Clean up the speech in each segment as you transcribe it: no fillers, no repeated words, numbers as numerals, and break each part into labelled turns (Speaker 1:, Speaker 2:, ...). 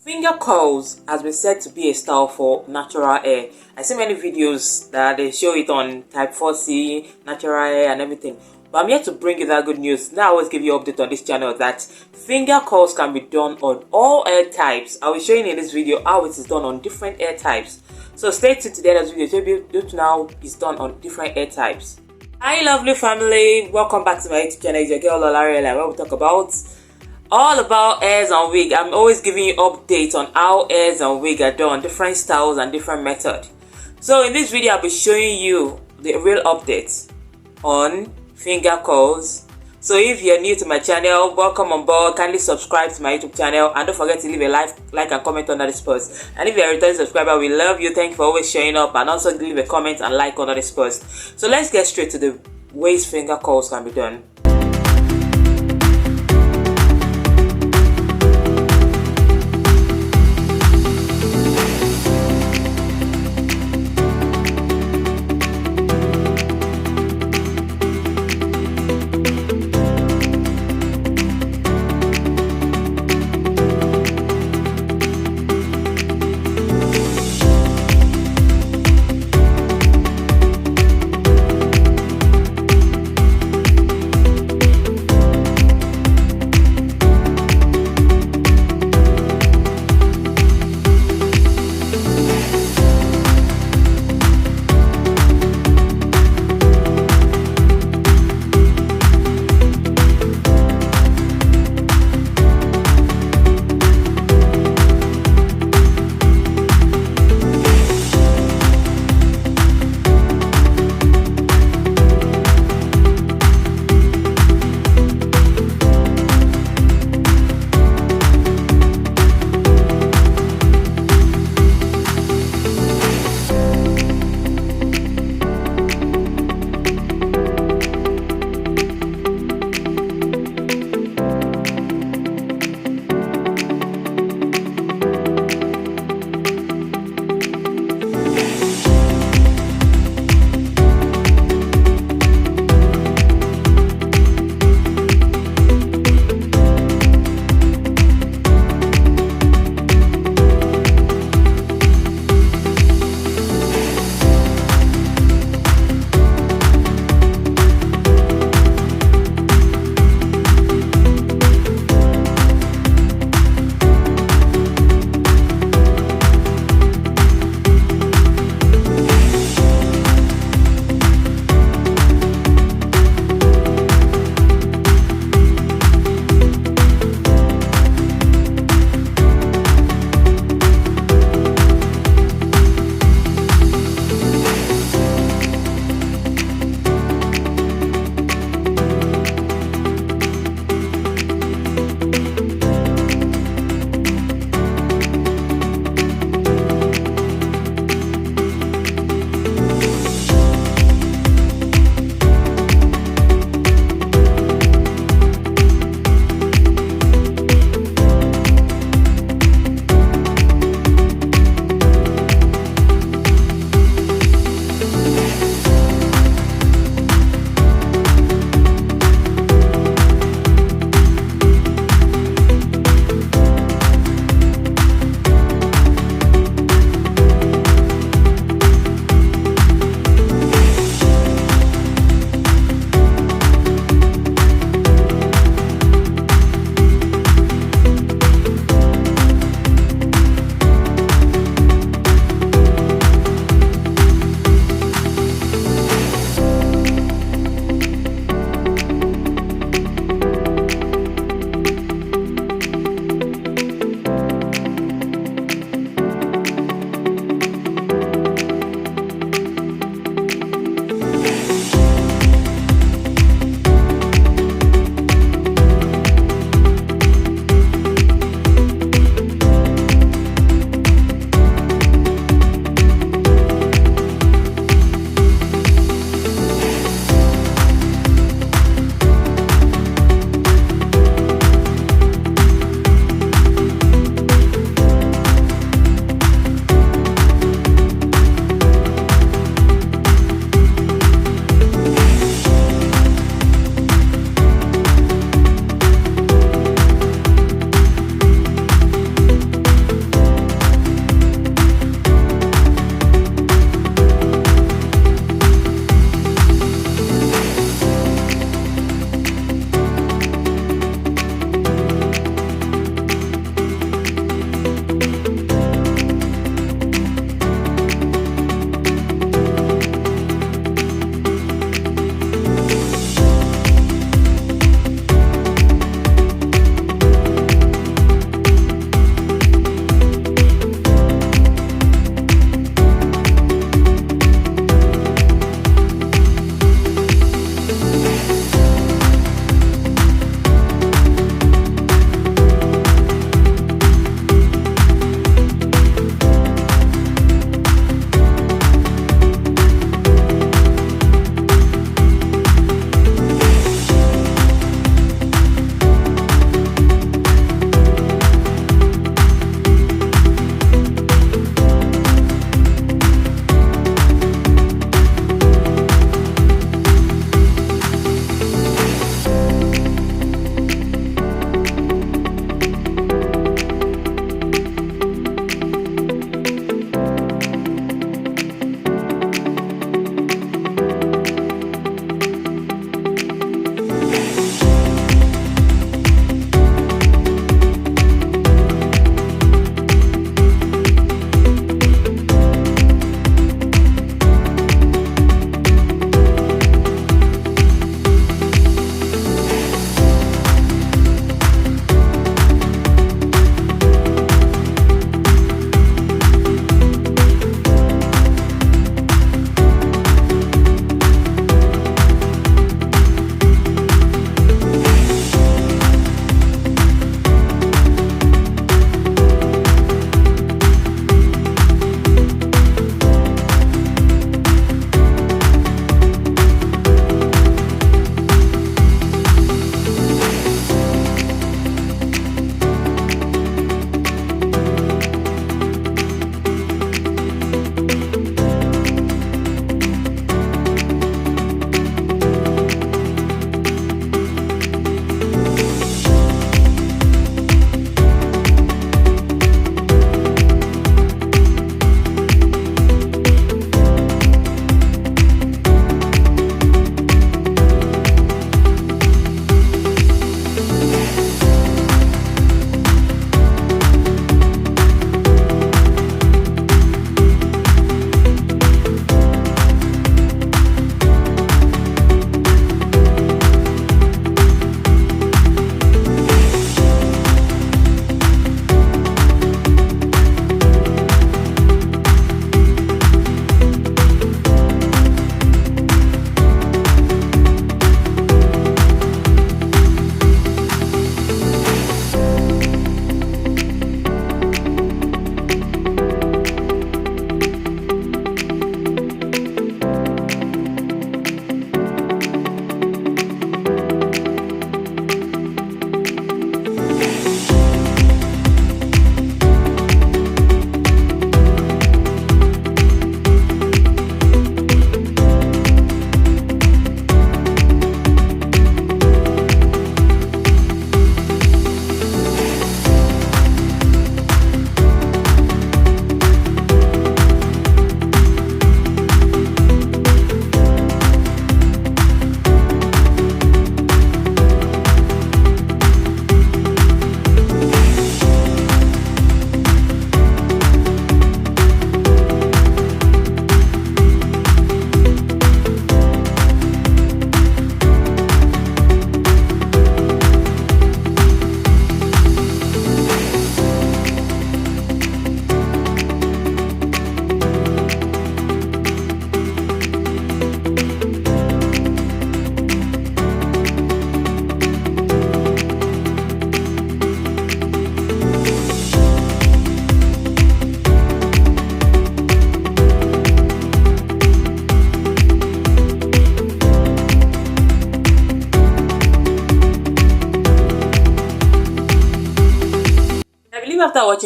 Speaker 1: Finger curls has been said to be a style for natural hair. I see many videos that they show it on type 4C, natural hair and everything. But I'm here to bring you that good news. Now I always give you an update on this channel that finger curls can be done on all hair types. I will show you in this video how it is done on different hair types. So stay tuned to the end of this video to know it's done on different hair types. Hi lovely family, welcome back to my YouTube channel. It's your girl Olariela, where we talk about all about hairs and wig. I'm always giving you updates on how hairs and wig are done, different styles and different methods. So in this video I'll be showing you the real updates on finger curls. So if you're new to my channel, welcome on board. Kindly subscribe to my YouTube channel and don't forget to leave a like and comment under this post. And if you're a returning subscriber, we love you. Thank you for always showing up, and also leave a comment and like under this post. So let's get straight to the ways finger curls can be done.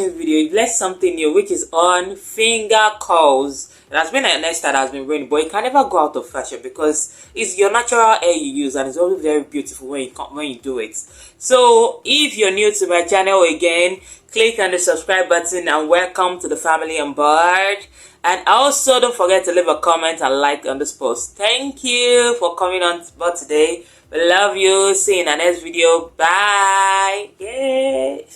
Speaker 1: watching this video, you've learned something new, which is on finger curls. It has been a next that has been raining, but it can never go out of fashion because it's your natural hair you use, and it's always very beautiful when you do it. So if you're new to my channel again, click on the subscribe button and welcome to the family on board. And also don't forget to leave a comment and like on this post. Thank you for coming on board today. We love you. See you in the next video. Bye. Yay.